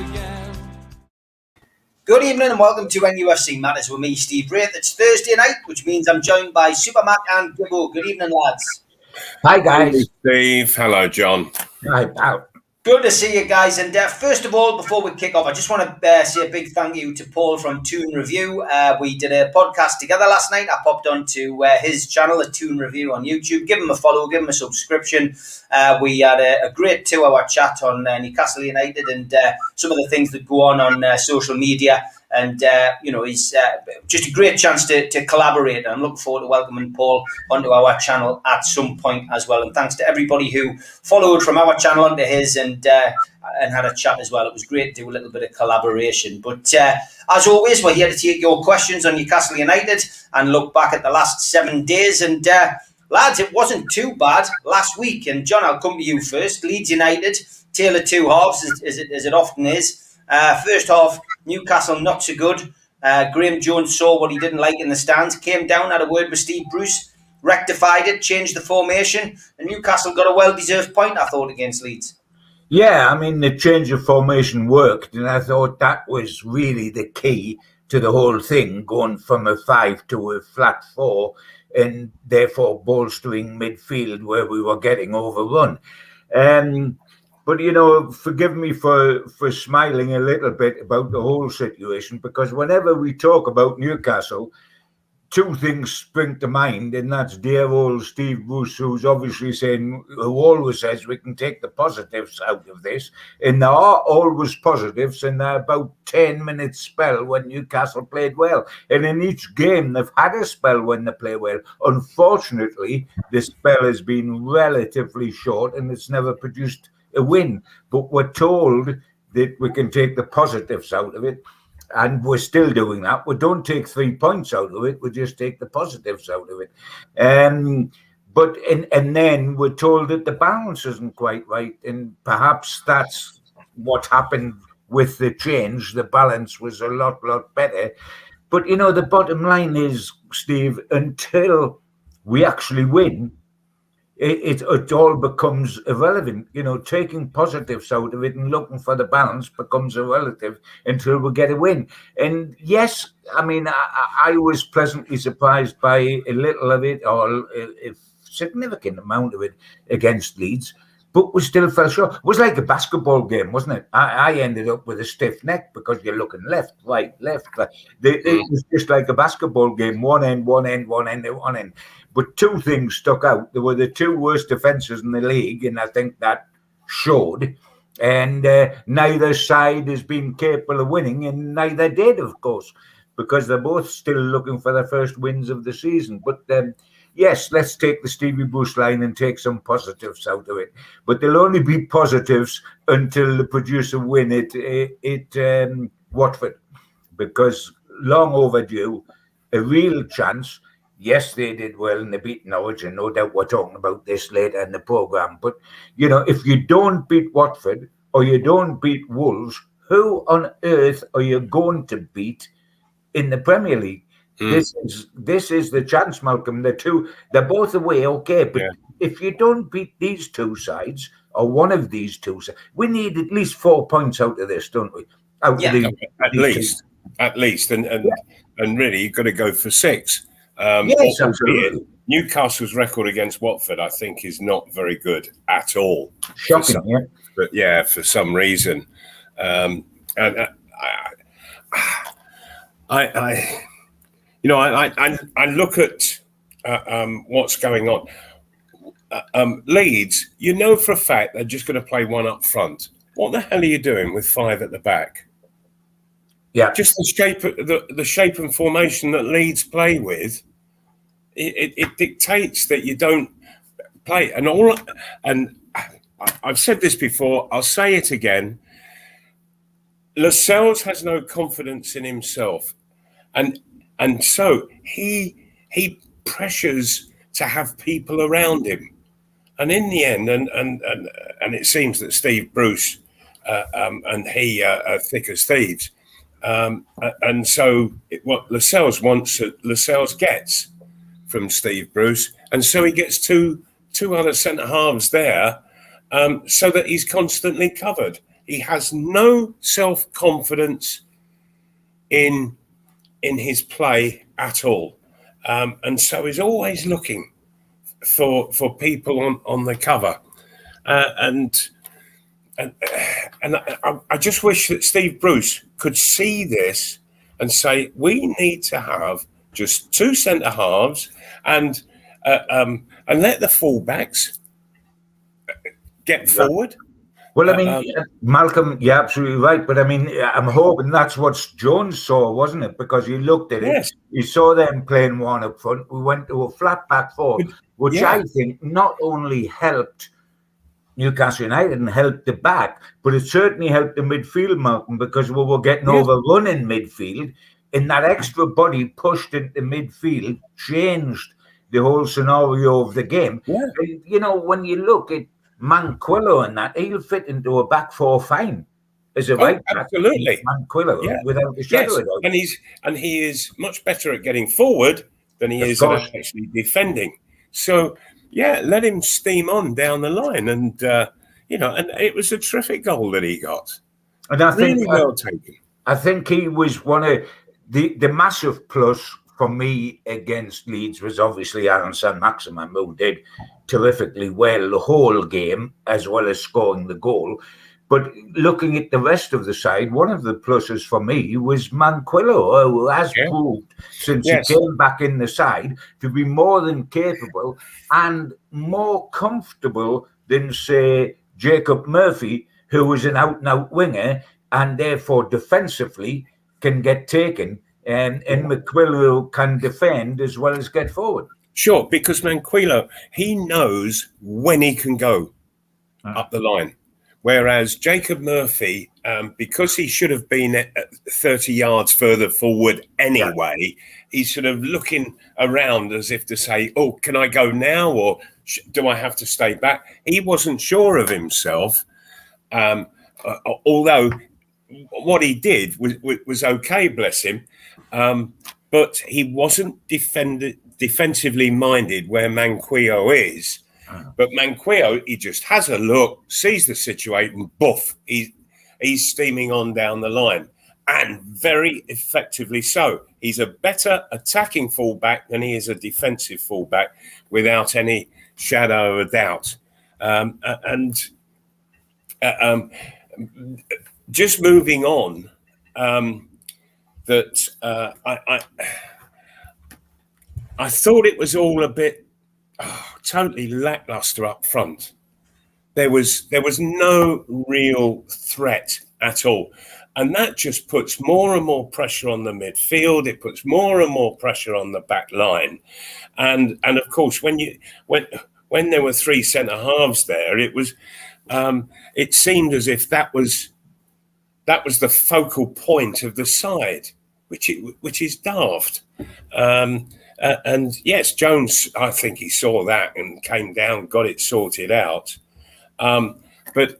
again. Good evening and welcome to NUFC Matters with me, Steve WRAITH. It's Thursday night, which means I'm joined by SUPERMAC and GIBBO. Good evening, lads. Hi, guys. Hey, Steve. Hello, John. Hi, pal. Good to see you guys. And first of all, before we kick off, I just want to say a big thank you to Paul from Toon Review. We did a podcast together last night. I popped onto his channel, the Toon Review on YouTube. Give him a follow, give him a subscription. We had a great 2-hour chat on Newcastle United and some of the things that go on social media. And, it's just a great chance to collaborate. I'm looking forward to welcoming Paul onto our channel at some point as well. And thanks to everybody who followed from our channel onto his and had a chat as well. It was great to do a little bit of collaboration. But as always, we're here to take your questions on Newcastle United and look back at the last 7 days. And lads, it wasn't too bad last week. And John, I'll come to you first. Leeds United, tale of two halves, as it often is. First half, Newcastle not so good. Graham Jones saw what he didn't like in the stands, came down, had a word with Steve Bruce, rectified it, changed the formation, and Newcastle got a well-deserved point, I thought, against Leeds. Yeah, I mean, the change of formation worked, and I thought that was really the key to the whole thing, going from a 5 to a flat 4, and therefore bolstering midfield where we were getting overrun. But, forgive me for smiling a little bit about the whole situation, because whenever we talk about Newcastle, two things spring to mind, and that's dear old Steve Bruce, who always says we can take the positives out of this. And there are always positives in about 10-minute spell when Newcastle played well. And in each game, they've had a spell when they play well. Unfortunately, the spell has been relatively short and it's never produced a win, but we're told that we can take the positives out of it, and we're still doing that. We don't take 3 points out of it, we just take the positives out of it. And then we're told that the balance isn't quite right, and perhaps that's what happened with the change. The balance was a lot better. But the bottom line is, Steve, until we actually win, it all becomes irrelevant. Taking positives out of it and looking for the balance becomes irrelevant until we get a win. And yes, I mean, I was pleasantly surprised by a little of it, or a significant amount of it against Leeds, but we still fell short. It was like a basketball game, wasn't it? I ended up with a stiff neck because you're looking left, right, left. It was just like a basketball game, one end. But two things stuck out. They were the two worst defences in the league, and I think that showed. And neither side has been capable of winning, and neither did, of course, because they're both still looking for their first wins of the season. But yes, let's take the Stevie Bruce line and take some positives out of it. But they'll only be positives until they produce a win at Watford, because long overdue, a real chance. Yes, they did well and they beat Norwich, and no doubt we're talking about this later in the programme. But, if you don't beat Watford or you don't beat Wolves, who on earth are you going to beat in the Premier League? This is the chance, Malcolm. They're both away, okay, but if you don't beat these two sides, or one of these two sides, we need at least 4 points out of this, don't we? At least, and really you've got to go for 6. Yes, absolutely. Newcastle's record against Watford, I think, is not very good at all. Shocking, But for some reason, and I look at what's going on. Leeds, for a fact they're just going to play one up front. What the hell are you doing with 5 at the back? Yeah, just the shape and formation that Leeds play with. It dictates that you don't play, and I've said this before. I'll say it again. Lascelles has no confidence in himself, and so he pressures to have people around him, and in the end, and it seems that Steve Bruce and he are thick as thieves. And so what Lascelles wants, Lascelles gets from Steve Bruce. And so he gets two other centre halves there so that he's constantly covered. He has no self-confidence in his play at all, and so he's always looking for people on the cover, and I just wish that Steve Bruce could see this and say, we need to have just two centre halves and let the fullbacks get forward. Well, I mean, Malcolm, you're absolutely right. But I mean, I'm hoping that's what Jones saw, wasn't it? Because he looked at it, he saw them playing one up front. We went to a flat back four, which I think not only helped Newcastle United and helped the back, but it certainly helped the midfield, Malcolm, because we were getting overrun in midfield. And that extra body pushed into midfield changed the whole scenario of the game. Yeah. And, you know, when you look at Manquillo and that, he'll fit into a back four fine as a right back. Absolutely. Manquillo, without a shadow of a doubt. And he is much better at getting forward than he is at actually defending. So, let him steam on down the line. And, and it was a terrific goal that he got. And I think, really well taken. I think he was one of the massive plus for me against Leeds was obviously Aaron Saint-Maximin, who did terrifically well the whole game, as well as scoring the goal. But looking at the rest of the side, one of the pluses for me was Manquillo, who has proved since he came back in the side to be more than capable and more comfortable than, say, Jacob Murphy, who was an out-and-out winger and therefore defensively can get taken, and Manquillo can defend as well as get forward. Sure, because Manquillo, he knows when he can go up the line. Whereas Jacob Murphy, because he should have been at 30 yards further forward anyway, he's sort of looking around as if to say, oh, can I go now or do I have to stay back? He wasn't sure of himself, although what he did was okay, bless him. But he wasn't defensively minded where Manquillo is. But Manquillo, he just has a look, sees the situation, boof, he's steaming on down the line. And very effectively so. He's a better attacking fullback than he is a defensive fullback, without any shadow of a doubt. Just moving on, I thought it was all a bit totally lackluster up front. There was no real threat at all, and that just puts more and more pressure on the midfield. It puts more and more pressure on the back line, and of course when there were three centre halves there, it seemed as if that was the focal point of the side, which is daft. And yes, Jones, I think he saw that and came down, got it sorted out. But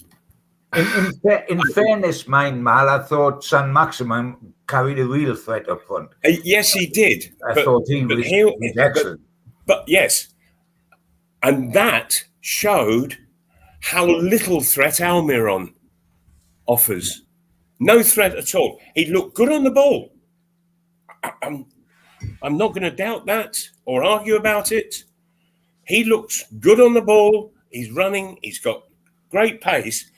in fairness, Mal, I thought Saint-Maximin carried a real threat up front. Yes, he did. I thought he was excellent. But yes, and that showed how little threat Almiron offers. No threat at all. He looked good on the ball. I'm not going to doubt that or argue about it. He looks good on the ball. He's running. He's got great pace,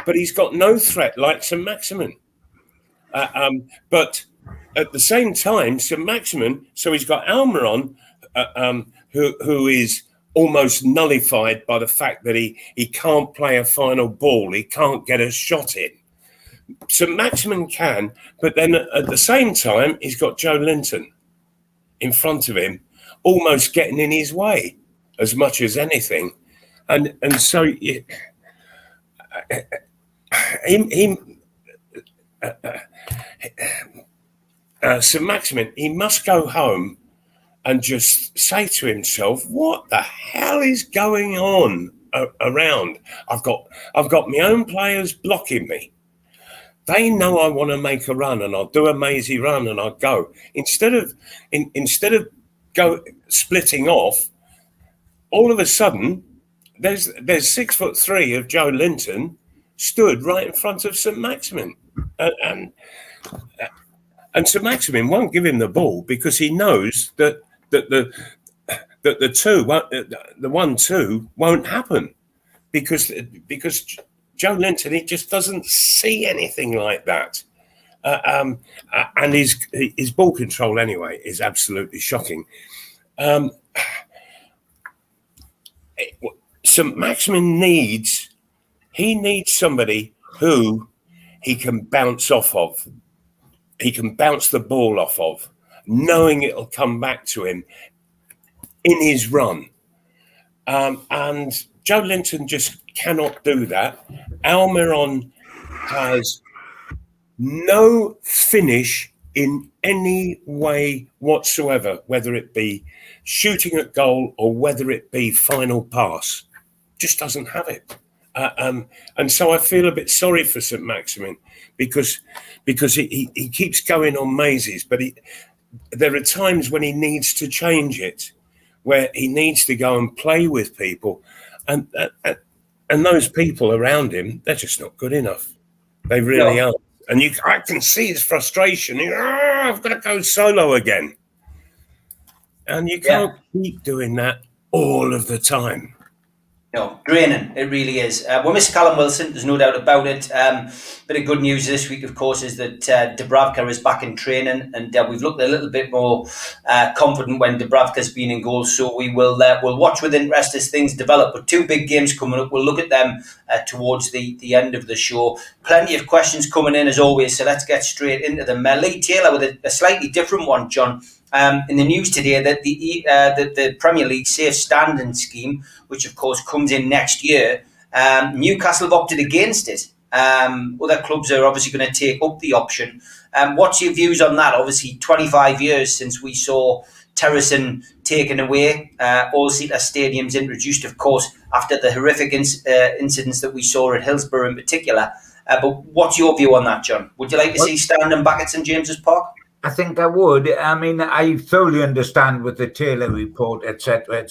but he's got no threat like Saint-Maximin. But at the same time, Saint-Maximin, so he's got Almiron, who is almost nullified by the fact that he can't play a final ball. He can't get a shot in. Saint-Maximin can, but then at the same time, he's got Joe Linton in front of him, almost getting in his way as much as anything. And so Saint-Maximin, he must go home and just say to himself, what the hell is going on around? I've got my own players blocking me. They know I want to make a run, and I'll do a mazy run, and I'll go. Instead of splitting off, all of a sudden there's 6'3" of Joe Linton stood right in front of St Maximin, and St Maximin won't give him the ball because he knows that the 1-2 won't happen because Joe Linton, he just doesn't see anything like that. And his ball control anyway is absolutely shocking. St Maximin needs somebody who he can bounce off of. He can bounce the ball off of, knowing it'll come back to him in his run. And Joe Linton just cannot do that. Almiron has no finish in any way whatsoever, whether it be shooting at goal or whether it be final pass. Just doesn't have it. And so I feel a bit sorry for St Maximin because he keeps going on mazes, but there are times when he needs to change it, where he needs to go and play with people, and those people around him, they're just not good enough. They really aren't. And I can see his frustration. I've got to go solo again. And you can't keep doing that all of the time. No, draining. It really is. We'll miss Callum Wilson. There's no doubt about it. Bit of good news this week, of course, is that Dubravka is back in training, and we've looked a little bit more confident when Dubravka's been in goal. So we'll watch with interest as things develop. But 2 big games coming up. We'll look at them towards the end of the show. Plenty of questions coming in as always. So let's get straight into them. Lee Taylor with a slightly different one, John. In the news today that the Premier League safe standing scheme, which of course comes in next year, Newcastle have opted against it. Other clubs are obviously going to take up the option. What's your views on that? Obviously, 25 years since we saw terracing taken away, all-seater stadiums introduced, of course, after the horrific incidents that we saw at Hillsborough in particular. But what's your view on that, John? Would you like to see standing back at St James's Park? I think I would. I mean, I thoroughly understand with the Taylor report, etc.,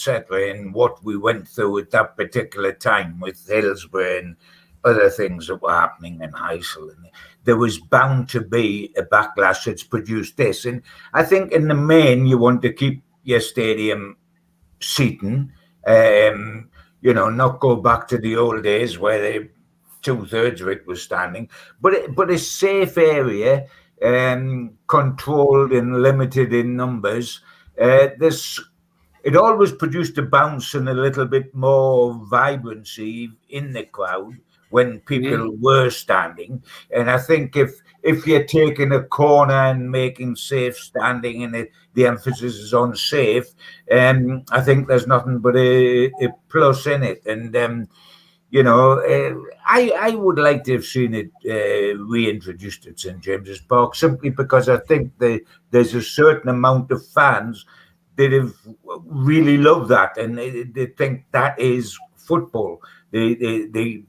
and what we went through at that particular time with Hillsborough and other things that were happening in Heysel. And there was bound to be a backlash that's produced this. And I think in the main, you want to keep your stadium seating, not go back to the old days where 2/3 of it was standing, but a safe area, controlled and limited in numbers. It always produced a bounce and a little bit more vibrancy in the crowd when people were standing. And I think if you're taking a corner and making safe standing and the emphasis is on safe, I think there's nothing but a plus in it. And I would like to have seen it reintroduced at St James's Park, simply because I think there's a certain amount of fans that have really loved that, and they think that is football. The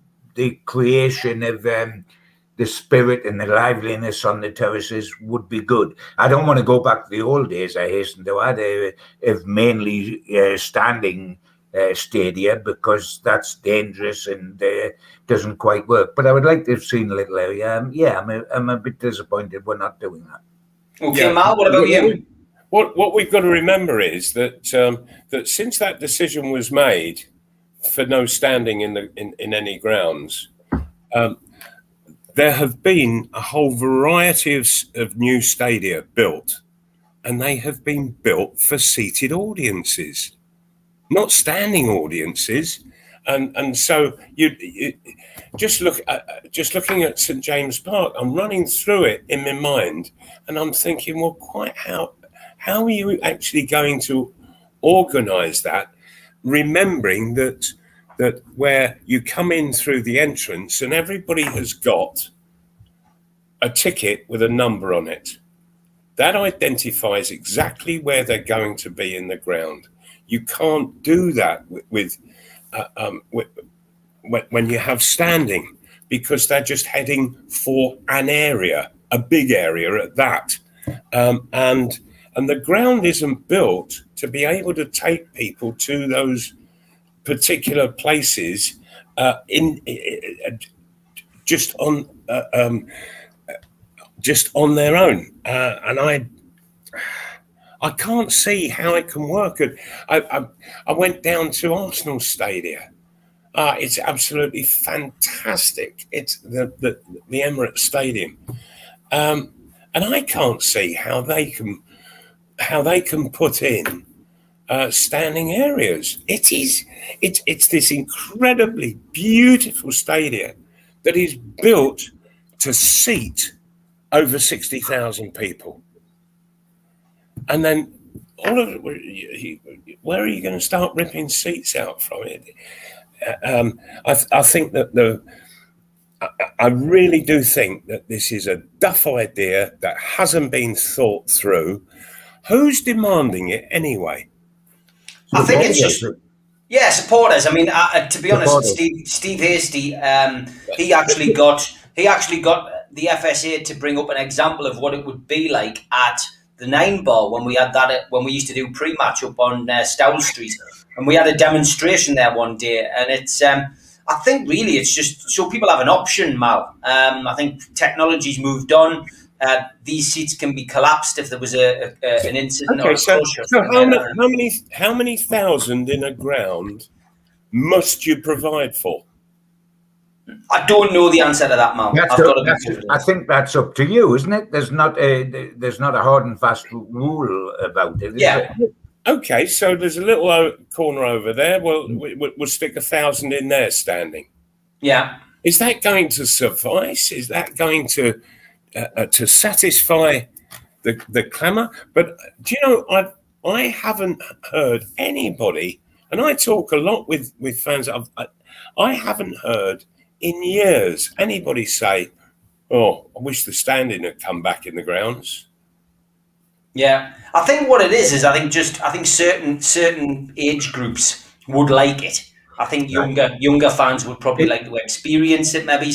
creation of the spirit and the liveliness on the terraces would be good. I don't want to go back to the old days, I hasten to add, of mainly standing stadia, because that's dangerous and doesn't quite work. But I would like to have seen a little area. I'm a bit disappointed we're not doing that. Okay, Mal, what about you? What we've got to remember is that that since that decision was made for no standing in any grounds, there have been a whole variety of new stadia built, and they have been built for seated audiences, not standing audiences. And so you just looking at St James Park, I'm running through it in my mind, and I'm thinking, well, quite how are you actually going to organise that, remembering that where you come in through the entrance and everybody has got a ticket with a number on it that identifies exactly where they're going to be in the ground. You can't do that with when you have standing, because they're just heading for an area, a big area at that, and the ground isn't built to be able to take people to those particular places just on their own, and I can't see how it can work. I went down to Arsenal Stadium. It's absolutely fantastic. It's the Emirates Stadium, and I can't see how they can put in standing areas. It's this incredibly beautiful stadium that is built to seat over 60,000 people. And then all of it, where are you going to start ripping seats out from it? I think that I really do think that this is a duff idea that hasn't been thought through. Who's demanding it anyway? I think it's just supporters. I mean, to be honest, Steve Hasty, he actually got the FSA to bring up an example of what it would be like at the 9 Bar when we had that when we used to do pre-match up on Stowell Street, and we had a demonstration there one day, and it's I think really it's just so people have an option, Mal. I think technology's moved on. These seats can be collapsed if there was an incident or a crush. So how many thousand in a ground must you provide for? I don't know the answer to that, Mal. I think that's up to you, isn't it? There's not a hard and fast rule about it. Yeah. Okay, so there's a little corner over there. Well, we'll stick 1,000 in there standing. Yeah. Is that going to suffice? Is that going to satisfy the clamour? But do you know, I haven't heard anybody, and I talk a lot with fans. I haven't heard in years anybody say, "Oh, I wish the standing had come back in the grounds." Yeah, I think what it is I think certain age groups would like it. I think younger fans would probably like to experience it. Maybe.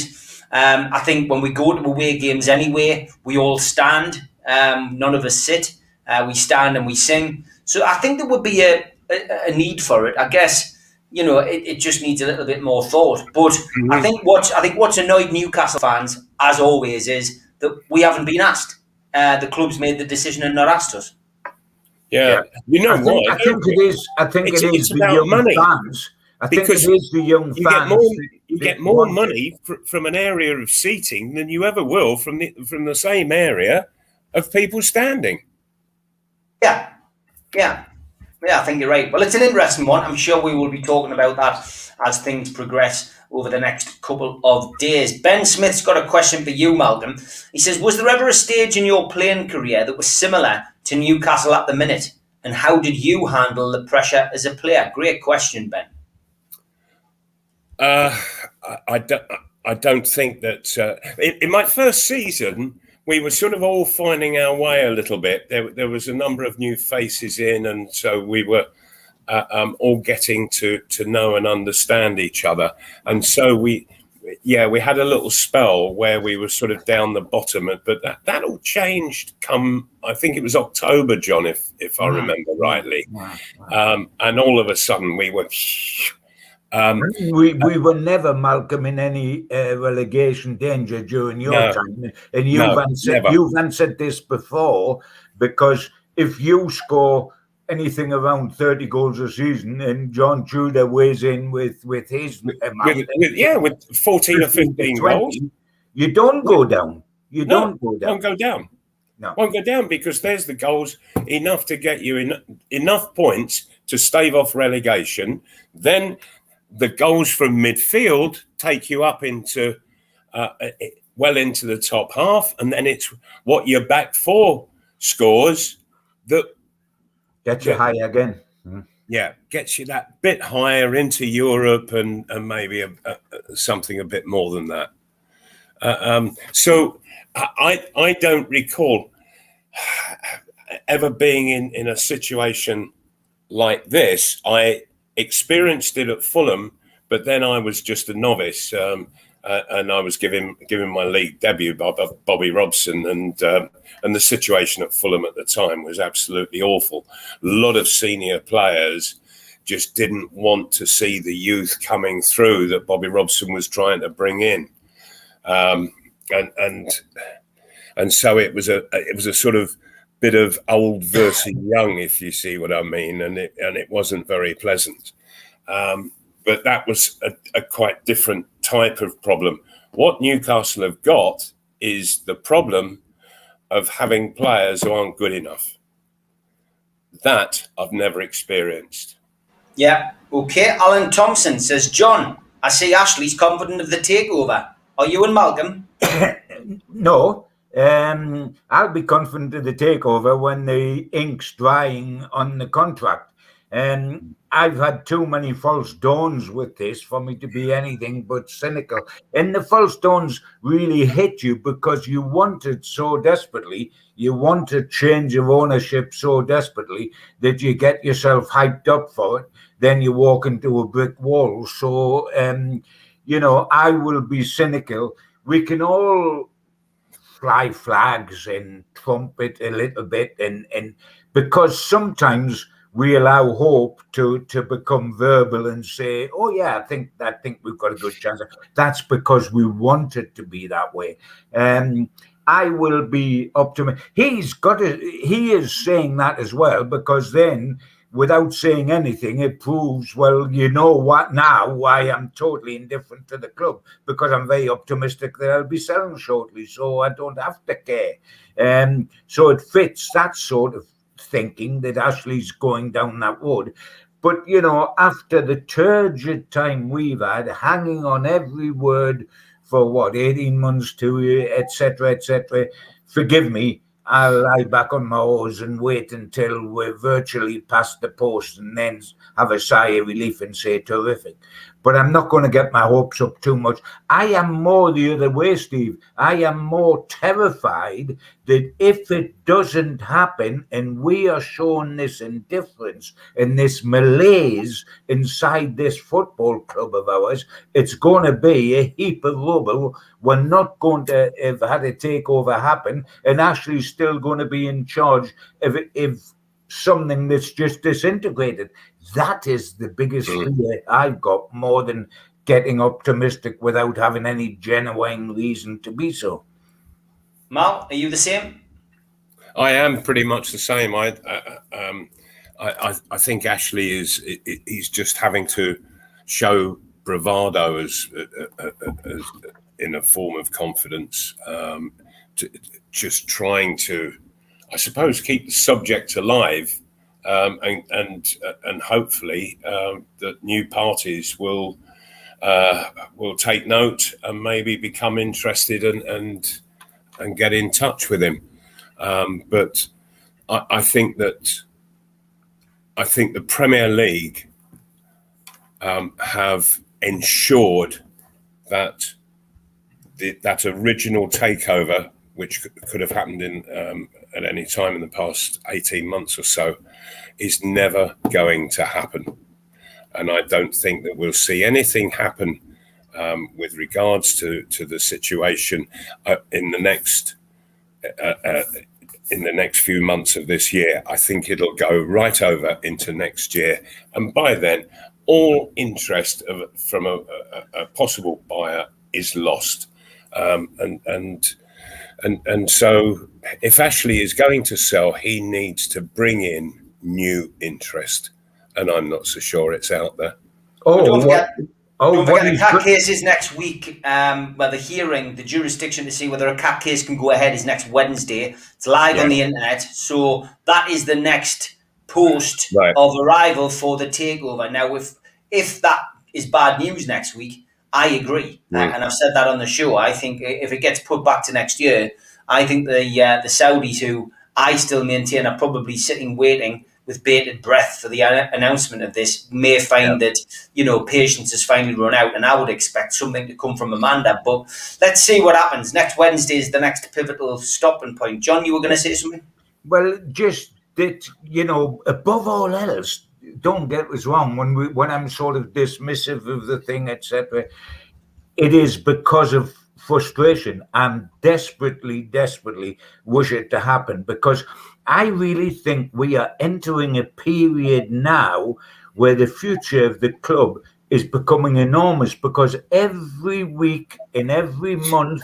I think when we go to away games anyway, we all stand. None of us sit. We stand and we sing. So I think there would be a need for it. I guess, you know, it just needs a little bit more thought. But I think what's annoyed Newcastle fans, as always, is that we haven't been asked. The club's made the decision and not asked us. Yeah. You know what? I think it is. I think it is the young money. Fans. I think it is the young fans. You get more money from an area of seating than you ever will from the same area of people standing. Yeah. I think you're right. Well, it's an interesting one. I'm sure we will be talking about that as things progress over the next couple of days. Ben Smith's got a question for you, Malcolm. He says, was there ever a stage in your playing career that was similar to Newcastle at the minute? And how did you handle the pressure as a player? Great question, Ben. I don't think that in my first season we were sort of all finding our way a little bit. There was a number of new faces in, and so we were all getting to know and understand each other. And so we had a little spell where we were sort of down the bottom, but that all changed come, I think it was October, John, if I remember rightly. And all of a sudden we were. We were never, Malcolm, in any relegation danger during your time. And you've answered this before, because if you score anything around 30 goals a season and John Tudor weighs in with his amount, with 14 or 15 goals, you don't go down. Don't go down. Won't go down because there's the goals enough to get you enough points to stave off relegation. Then the goals from midfield take you up into well into the top half, and then it's what your back four scores that gets you high again. Yeah, gets you that bit higher into Europe and maybe something a bit more than that. So I don't recall ever being in a situation like this. I experienced it at Fulham, but then I was just a novice, and I was giving my league debut by Bobby Robson, and the situation at Fulham at the time was absolutely awful. A lot of senior players just didn't want to see the youth coming through that Bobby Robson was trying to bring in. and so it was a sort of bit of old versus young, if you see what I mean, and it wasn't very pleasant. But that was a quite different type of problem. What Newcastle have got is the problem of having players who aren't good enough. That I've never experienced. Yeah. Okay. Alan Thompson says, John, I see Ashley's confident of the takeover. Are you and Malcolm? No. I'll be confident of the takeover when the ink's drying on the contract. I've had too many false dawns with this for me to be anything but cynical. And the false dawns really hit you because you wanted so desperately, you want a change of ownership so desperately that you get yourself hyped up for it. Then you walk into a brick wall. So, I will be cynical. We can all fly flags and trumpet a little bit, and because sometimes we allow hope to become verbal and say, "Oh yeah, I think we've got a good chance." That's because we want it to be that way. I will be optimistic. He is saying that as well, because then, without saying anything, it proves, well, you know what, now why I'm totally indifferent to the club, because I'm very optimistic that I'll be selling shortly, so I don't have to care. So it fits that sort of thinking that Ashley's going down that road. But, after the turgid time we've had, hanging on every word for 18 months to etc., forgive me, I'll lie back on my oars and wait until we're virtually past the post and then have a sigh of relief and say terrific. But I'm not going to get my hopes up too much. I am more the other way, Steve. I am more terrified that if it doesn't happen and we are shown this indifference and this malaise inside this football club of ours, it's going to be a heap of rubble. We're not going to have had a takeover happen, and Ashley's still going to be in charge if something that's just disintegrated. That is the biggest fear I've got, more than getting optimistic without having any genuine reason to be so. Mal, are you the same? I am pretty much the same. I think Ashley he's just having to show bravado as in a form of confidence, just trying to, I suppose, keep the subject alive, and hopefully that new parties will take note and maybe become interested and get in touch with him. But I think the Premier League have ensured that that original takeover, which could have happened at any time in the past 18 months or so, is never going to happen. And I don't think that we'll see anything happen with regards to the situation in the next few months of this year. I think it'll go right over into next year, and by then, all interest from a possible buyer is lost. And so, if Ashley is going to sell, he needs to bring in new interest, and I'm not so sure it's out there. Don't forget the CAT case is next week. The hearing, the jurisdiction to see whether a CAT case can go ahead is next Wednesday. It's live on the internet, so that is the next post of arrival for the takeover. Now, if that is bad news next week, I agree, and I've said that on the show. I think if it gets put back to next year, I think the Saudis, who I still maintain are probably sitting waiting with bated breath for the announcement of this, may find that patience has finally run out, and I would expect something to come from Amanda. But let's see what happens. Next Wednesday is the next pivotal stopping point. John, you were going to say something? Well, just that above all else, don't get us wrong, when I'm sort of dismissive of the thing, etc., it is because of frustration. I'm desperately wish it to happen, because I really think we are entering a period now where the future of the club is becoming enormous, because every week and every month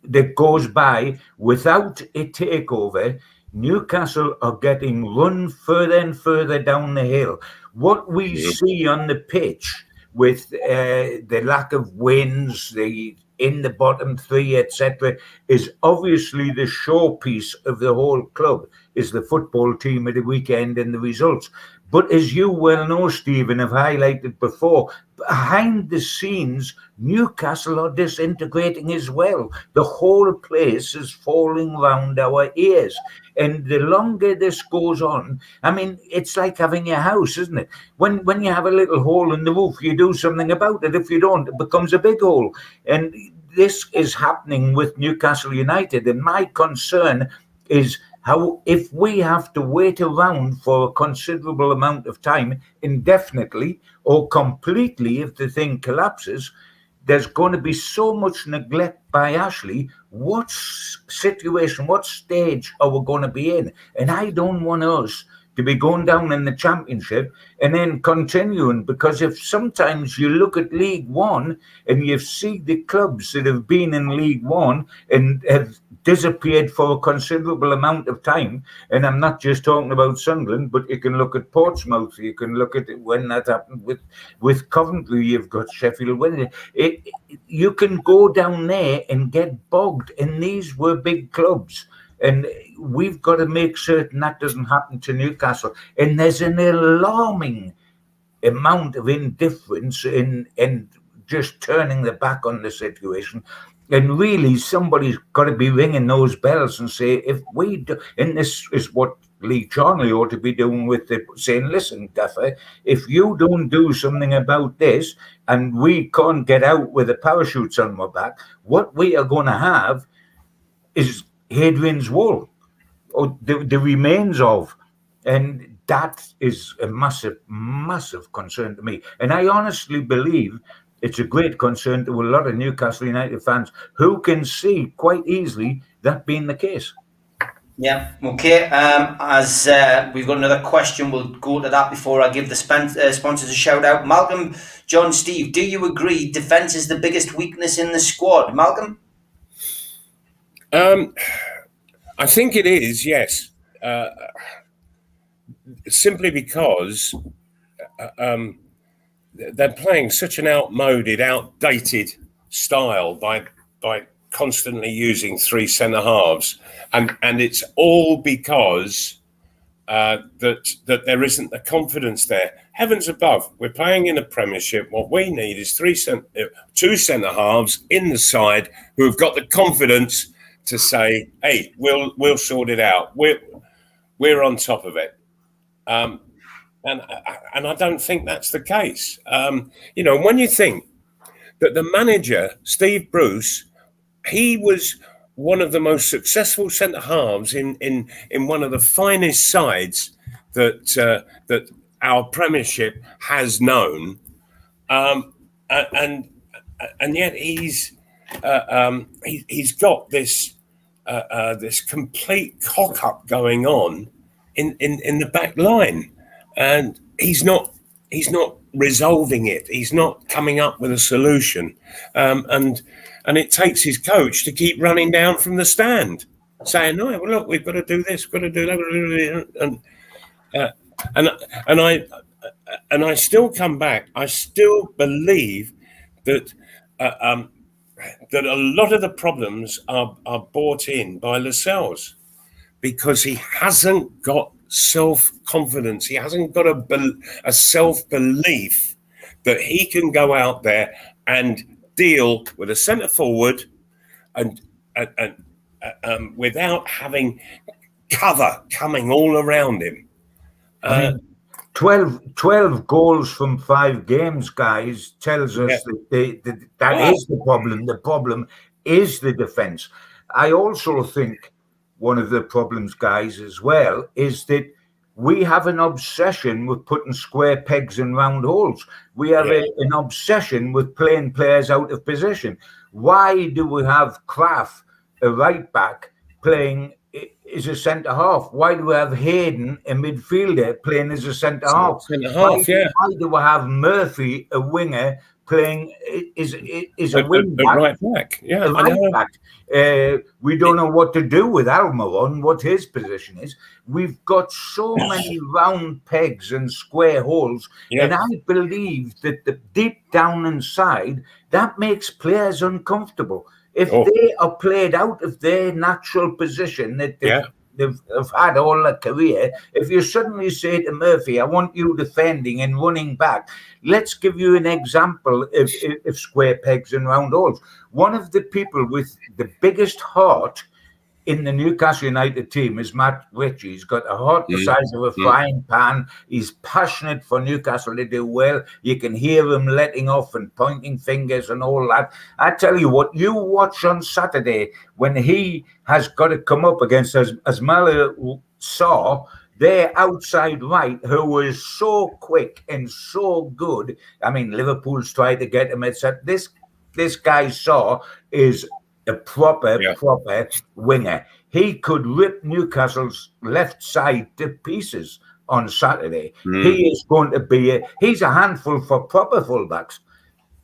that goes by without a takeover, Newcastle are getting run further and further down the hill. What we see on the pitch with the lack of wins, the in the bottom three, etc., is obviously the showpiece of the whole club, is the football team at the weekend and the results. But as you well know, Stephen, have highlighted before, behind the scenes, Newcastle are disintegrating as well. The whole place is falling round our ears. And the longer this goes on, I mean, it's like having a house, isn't it? When you have a little hole in the roof, you do something about it. If you don't, it becomes a big hole. And this is happening with Newcastle United. And my concern is how, if we have to wait around for a considerable amount of time, indefinitely or completely, if the thing collapses, there's going to be so much neglect by Ashley. What situation, what stage are we going to be in? And I don't want us to be going down in the Championship and then continuing, because if sometimes you look at League One and you see the clubs that have been in League One and have disappeared for a considerable amount of time, and I'm not just talking about Sunderland, but you can look at Portsmouth, you can look at when that happened with Coventry, you've got Sheffield Wednesday. You can go down there and get bogged, and these were big clubs. And we've got to make certain that doesn't happen to Newcastle. And there's an alarming amount of indifference and just turning the back on the situation. And really, somebody's got to be ringing those bells and say, if we do, and this is what Lee Charnley ought to be doing with it, saying, listen, Gaffer, if you don't do something about this and we can't get out with the parachutes on our back, what we are going to have is Hadrian's Wall, or the remains of, and that is a massive, massive concern to me. And I honestly believe it's a great concern to a lot of Newcastle United fans who can see quite easily that being the case. Yeah, okay. As we've got another question, we'll go to that before I give the sponsors a shout out. Malcolm, John, Steve, do you agree defence is the biggest weakness in the squad? Malcolm? I think it is, yes. Simply because they're playing such an outdated style by constantly using three centre halves, and it's all because that there isn't the confidence there. Heavens above, we're playing in a Premiership. What we need is two centre halves in the side who have got the confidence to say, "Hey, we'll sort it out. We're on top of it." And I don't think that's the case. When you think that the manager, Steve Bruce, he was one of the most successful centre halves in one of the finest sides that our Premiership has known, and yet he's got this complete cock up going on in the back line, and he's not resolving it. He's not coming up with a solution, and it takes his coach to keep running down from the stand, saying, "No, well, look, we've got to do this, got to do that," and I still come back. I still believe that that a lot of the problems are brought in by Lascelles, because he hasn't got self-confidence. He hasn't got a self-belief that he can go out there and deal with a centre forward and without having cover coming all around him. 12 goals from 5 games, guys, tells us that is the problem. The problem is the defence. I also think one of the problems, guys, as well, is that we have an obsession with putting square pegs in round holes. We have an obsession with playing players out of position. Why do we have Kraft, a right back, playing is a centre half? Why do we have Hayden, a midfielder, playing as a centre half? Centre half, yeah. Why do we have Murphy, a winger, playing is a wing A back? right back, yeah. A right back. We don't know what to do with Almiron, what his position is. We've got so many round pegs and square holes, and I believe that the deep down inside, that makes players uncomfortable. If they are played out of their natural position that they've had all their career, if you suddenly say to Murphy, I want you defending and running back, let's give you an example of square pegs and round holes. One of the people with the biggest heart in the Newcastle United team is Matt Ritchie. He's got a heart the size of a frying pan. He's passionate for Newcastle to do well. You can hear him letting off and pointing fingers and all that. I tell you what, you watch on Saturday when he has got to come up against, as Mala saw, their outside right, who was so quick and so good. I mean, Liverpool's tried to get him. This guy Saw is a proper winger. He could rip Newcastle's left side to pieces on Saturday. He is going to be he's a handful for proper fullbacks.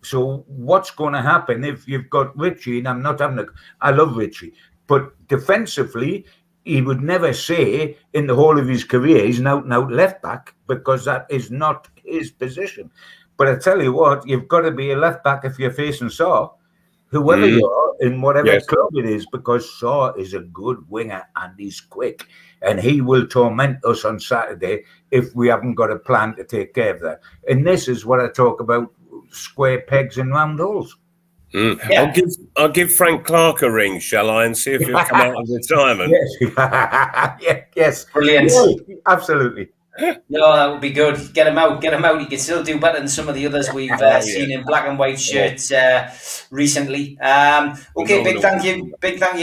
So what's going to happen if you've got Ritchie? And I love Ritchie, but defensively, he would never say in the whole of his career he's an out-and-out left back, because that is not his position. But I tell you what, you've got to be a left back if you're facing Saw, whoever you are, in whatever club it is, because Saw is a good winger and he's quick, and he will torment us on Saturday if we haven't got a plan to take care of that. And this is what I talk about: square pegs and round holes. I'll give Frank Clark a ring, shall I, and see if he'll come out of retirement. Yes, brilliant, absolutely. No, that would be good. Get him out. He can still do better than some of the others we've seen in black and white shirts recently. Okay, big thank you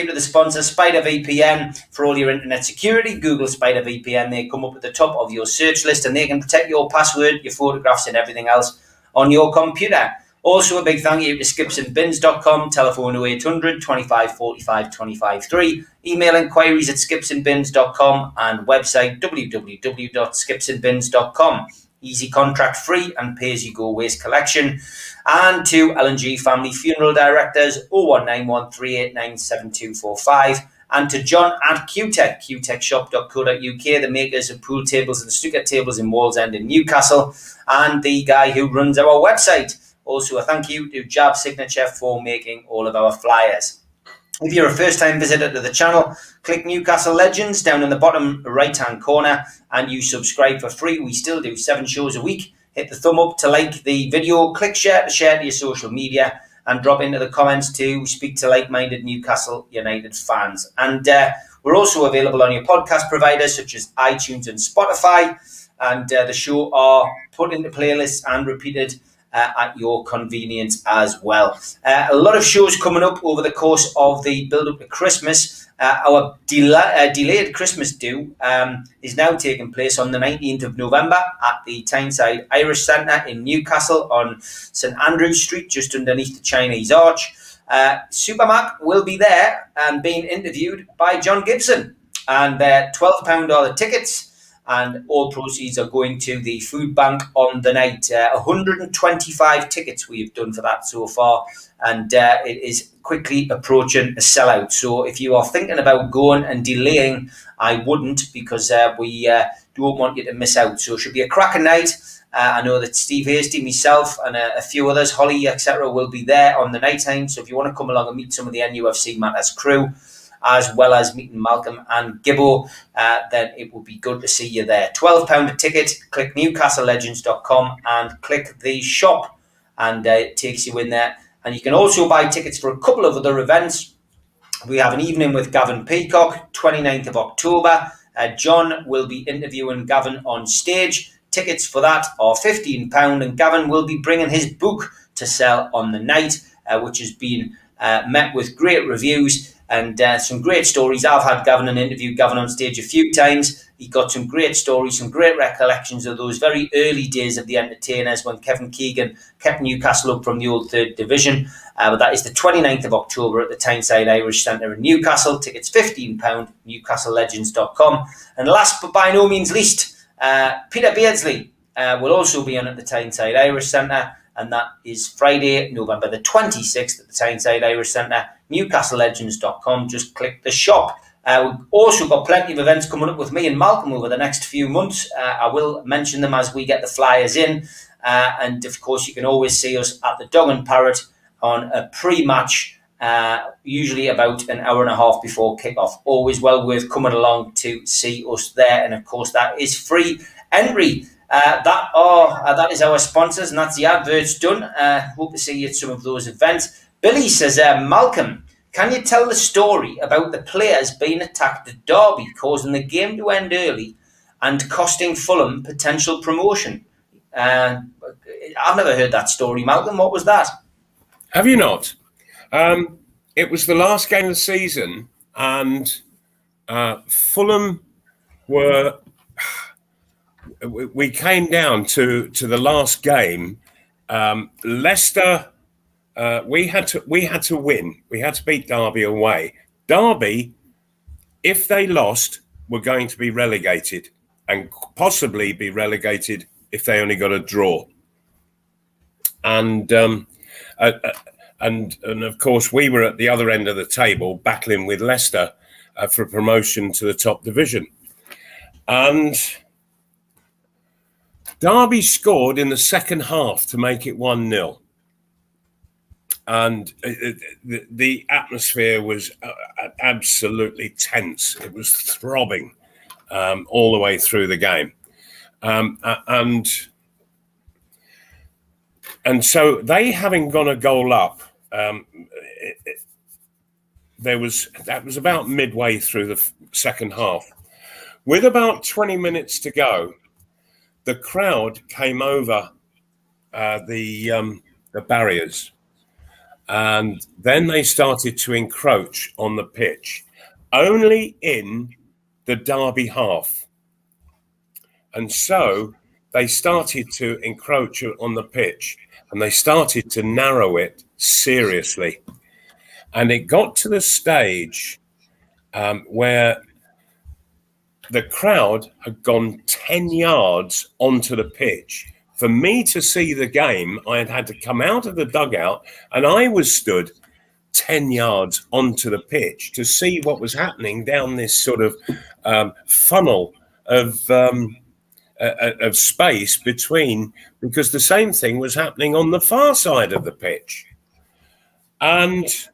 to the sponsor, Spider VPN, for all your internet security. Google Spider VPN. They come up at the top of your search list, and they can protect your password, your photographs, and everything else on your computer. Also, a big thank you to skipsandbins.com, telephone 0800 25 45 25 3, email inquiries at skipsandbins.com, and website www.skipsandbins.com. Easy contract free and pay-as-you-go waste collection. And to L&G Family Funeral Directors, 0191 389 7245. And to John at QTech, qtechshop.co.uk, the makers of pool tables and snooker tables in Wallsend in Newcastle, and the guy who runs our website. Also, a thank you to Jab Signature for making all of our flyers. If you're a first-time visitor to the channel, click Newcastle Legends down in the bottom right-hand corner and you subscribe for free. We still do 7 shows a week. Hit the thumb up to like the video, click share to your social media, and drop into the comments to speak to like-minded Newcastle United fans. And we're also available on your podcast providers such as iTunes and Spotify. And the show are put into playlists and repeated at your convenience as well. A lot of shows coming up over the course of the build-up to Christmas. Our delayed Christmas do is now taking place on the 19th of November at the Tyneside Irish Centre in Newcastle on St Andrew's Street, just underneath the Chinese Arch. SUPERMAC will be there and being interviewed by John Gibson. And they're £12 are the tickets. And all proceeds are going to the food bank on the night. 125 tickets we have done for that so far, and it is quickly approaching a sellout. So if you are thinking about going and delaying, I wouldn't, because we don't want you to miss out. So it should be a cracking night. I know that Steve Hasty, myself, and a few others, Holly, etc., will be there on the night time. So if you want to come along and meet some of the NUFC Matters crew, as well as meeting Malcolm and Gibbo, then it will be good to see you there. £12 a ticket. Click newcastlelegends.com and click the shop, and it takes you in there. And you can also buy tickets for a couple of other events. We have an evening with Gavin Peacock, 29th of October. John will be interviewing Gavin on stage. Tickets for that are £15, and Gavin will be bringing his book to sell on the night, which has been met with great reviews and some great stories. I've had Gavin and interviewed Gavin on stage a few times. He got some great stories, some great recollections of those very early days of the entertainers when Kevin Keegan kept Newcastle up from the old third division. But that is the 29th of October at the Tyneside Irish Centre in Newcastle. Tickets £15, newcastlelegends.com. And last but by no means least, Peter Beardsley will also be on at the Tyneside Irish Centre, and that is Friday, November the 26th at the Tyneside Irish Centre, newcastlelegends.com. Just click the shop. We've also got plenty of events coming up with me and Malcolm over the next few months. I will mention them as we get the flyers in. And of course, you can always see us at the Dog and Parrot on a pre-match, usually about an hour and a half before kick-off. Always well worth coming along to see us there. And of course, that is free entry. That is our sponsors, and that's the adverts done. Hope to see you at some of those events. Billy says, Malcolm, can you tell the story about the players being attacked at Derby, causing the game to end early and costing Fulham potential promotion? I've never heard that story, Malcolm. What was that? Have you not? It was the last game of the season, and Fulham were... We came down to the last game. Leicester, we had to win. We had to beat Derby away. Derby, if they lost, were going to be relegated, and possibly be relegated if they only got a draw. And of course, we were at the other end of the table battling with Leicester for promotion to the top division. And Derby scored in the second half to make it 1-0. And the atmosphere was absolutely tense. It was throbbing all the way through the game. And so they, having gone a goal up, that was about midway through the second half. With about 20 minutes to go, the crowd came over the barriers, and then they started to encroach on the pitch, only in the Derby half. And so they started to encroach on the pitch, and they started to narrow it seriously. And it got to the stage where the crowd had gone 10 yards onto the pitch. For me to see the game, I had to come out of the dugout, and I was stood 10 yards onto the pitch to see what was happening down this sort of funnel of space between, because the same thing was happening on the far side of the pitch. And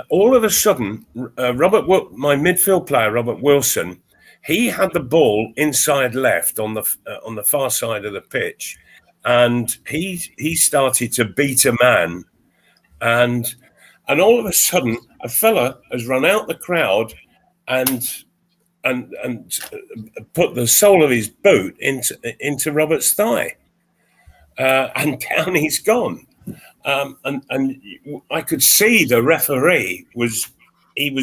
all of a sudden, my midfield player, Robert Wilson, he had the ball inside left on the far side of the pitch, and he started to beat a man, and all of a sudden, a fella has run out the crowd and put the sole of his boot into Robert's thigh, and down he's gone. And I could see the referee was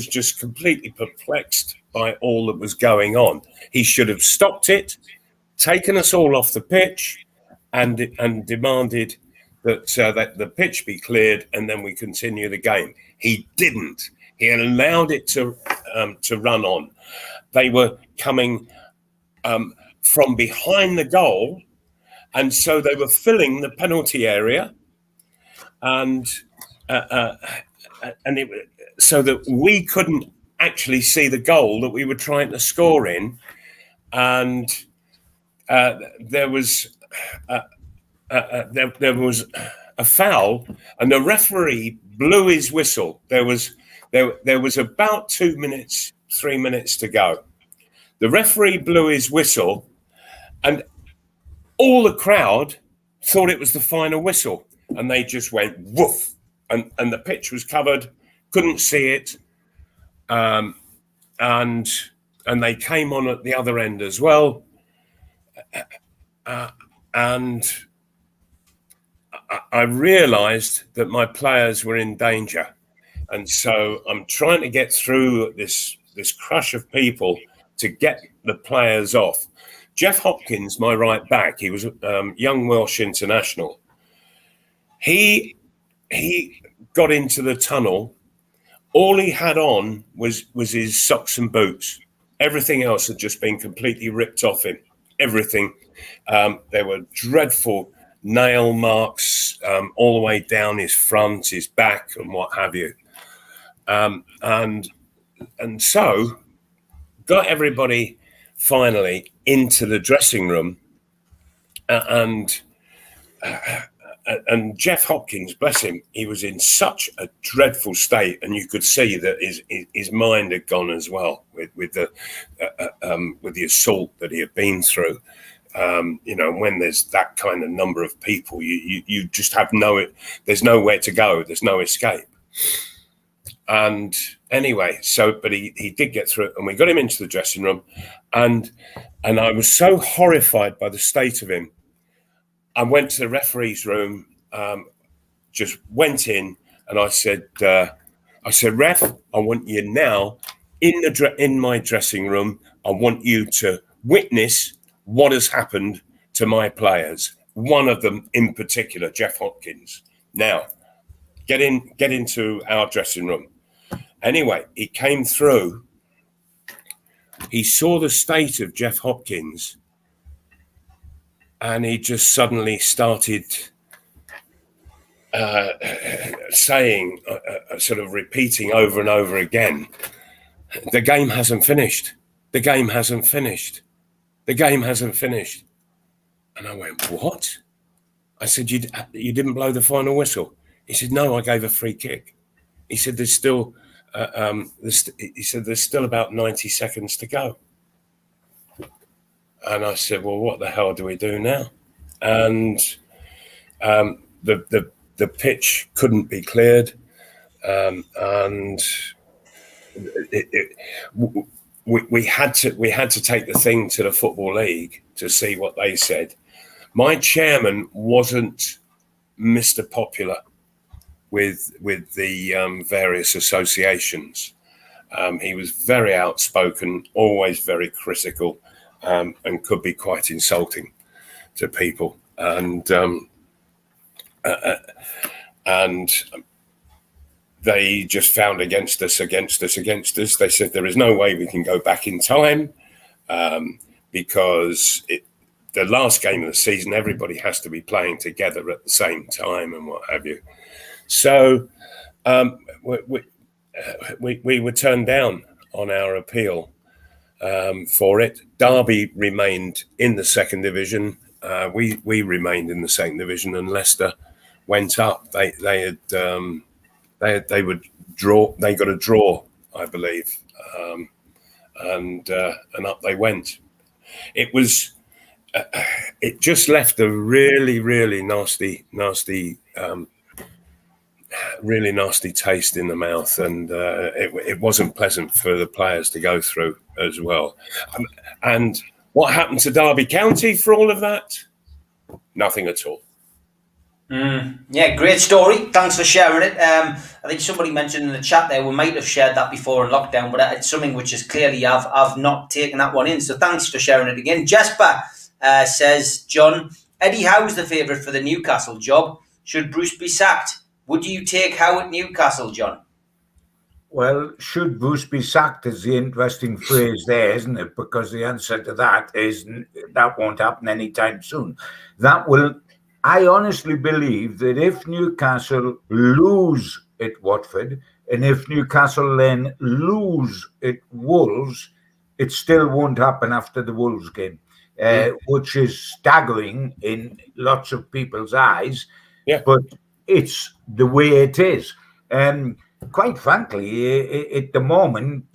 just completely perplexed by all that was going on. He should have stopped it, taken us all off the pitch, and demanded that the pitch be cleared, and then we continue the game. He didn't. He allowed it to run on. They were coming from behind the goal, and so they were filling the penalty area. And so that we couldn't actually see the goal that we were trying to score in, and there was a foul, and the referee blew his whistle. There was about 3 minutes to go. The referee blew his whistle, and all the crowd thought it was the final whistle. And they just went woof, and the pitch was covered, couldn't see it, and they came on at the other end as well, and I realised that my players were in danger. And so I'm trying to get through this crush of people to get the players off. Jeff Hopkins, my right back, he was a young Welsh international. He got into the tunnel. All he had on was his socks and boots. Everything else had just been completely ripped off him. Everything. There were dreadful nail marks all the way down his front, his back, and what have you. And so got everybody finally into the dressing room, and Jeff Hopkins, bless him, he was in such a dreadful state, and you could see that his mind had gone as well with the assault that he had been through. When there's that kind of number of people, you just have there's nowhere to go, there's no escape. And anyway, but he did get through it, and we got him into the dressing room, and I was so horrified by the state of him. I went to the referee's room, just went in, and I said, "Ref, I want you now in my dressing room. I want you to witness what has happened to my players. One of them in particular, Jeff Hopkins. Now, get into our dressing room." Anyway, he came through. He saw the state of Jeff Hopkins, and he just suddenly started saying, sort of repeating over and over again, "The game hasn't finished. The game hasn't finished. The game hasn't finished." And I went, "What?" I said, "You didn't blow the final whistle?" He said, "No, I gave a free kick." He said, "There's still there's still about 90 seconds to go." And I said, "Well, what the hell do we do now?" And the pitch couldn't be cleared, and we had to take the thing to the Football League to see what they said. My chairman wasn't Mr. Popular with the various associations. He was very outspoken, always very critical, and could be quite insulting to people. And they just found against us. They said there is no way we can go back in time, because the last game of the season, everybody has to be playing together at the same time and what have you. So we were turned down on our appeal for it. Derby remained in the second division. We remained in the second division, and Leicester went up. They would draw. They got a draw, I believe, and up they went. It was. It just left a really, really nasty taste in the mouth, and it wasn't pleasant for the players to go through as well. And what happened to Derby County for all of that? Nothing at all. Yeah, great story. Thanks for sharing it. I think somebody mentioned in the chat there, we might have shared that before in lockdown, but it's something which is clearly I've not taken that one in. So thanks for sharing it again. Jesper says, "John, Eddie Howe's the favourite for the Newcastle job. Should Bruce be sacked? Would you take Howe at Newcastle, John?" Well, should Bruce be sacked is the interesting phrase there, isn't it? Because the answer to that is that won't happen anytime soon. I honestly believe that if Newcastle lose at Watford, and if Newcastle then lose at Wolves, it still won't happen after the Wolves game, which is staggering in lots of people's eyes. Yeah. But it's the way it is. Quite frankly, at the moment,